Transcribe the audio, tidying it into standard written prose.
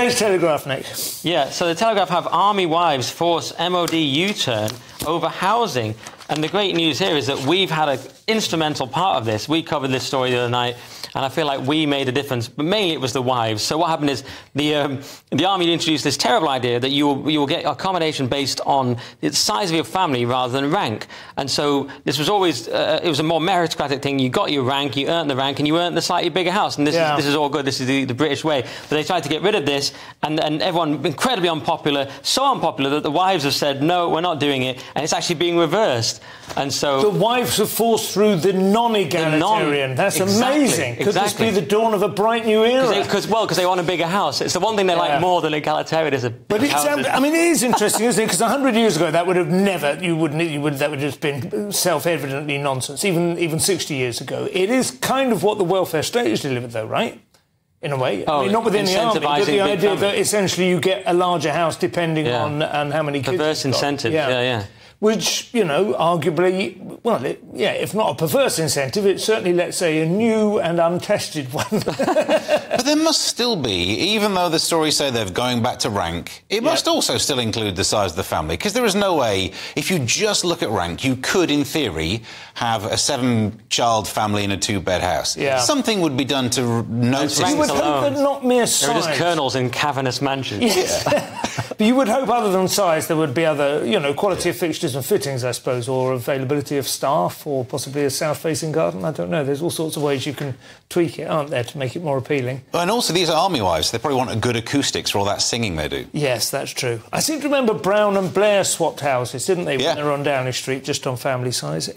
Daily Telegraph, Nick. Yeah, so the Telegraph have army wives force MoD U-turn over housing. And the great news here is that we've had an instrumental part of this. We covered this story the other night, and I feel like we made a difference. But mainly it was the wives. So what happened is the army introduced this terrible idea that you will get accommodation based on the size of your family rather than rank. And so this was always it was a more meritocratic thing. You got your rank, you earned the rank, and you earned the slightly bigger house. And this is all good. This is the British way. But they tried to get rid of this, and everyone incredibly unpopular, so unpopular that the wives have said no, we're not doing it, and it's actually being reversed. And so the wives have forced through the non-egalitarian. That's amazing. Could this be the dawn of a bright new era? Because they want a bigger house. It's the one thing they like more than egalitarianism. But I mean, it is interesting, isn't it? Because 100 years ago, that would have never. That would have just been self-evidently nonsense. Even 60 years ago, it is kind of what the welfare state has delivered, though, right? In a way, I mean, not within the army, but the idea that essentially you get a larger house depending on how many kids. Perverse incentive. Yeah. Which, you know, arguably, well, if not a perverse incentive, it's certainly, let's say, a new and untested one. But there must still be, even though the stories say they're going back to rank, it must also still include the size of the family, because there is no way, if you just look at rank, you could, in theory, have a 7-child family in a 2-bed house. Yeah. Something would be done to notice. You would hope that not mere size. There are just colonels in cavernous mansions. Yeah. But you would hope, other than size, there would be other, you know, quality of fixtures and fittings, I suppose, or availability of staff, or possibly a south-facing garden. I don't know. There's all sorts of ways you can tweak it, aren't there, to make it more appealing. And also, these are army wives. They probably want a good acoustics for all that singing they do. Yes, that's true. I seem to remember Brown and Blair swapped houses, didn't they, when they were on Downing Street, just on family size.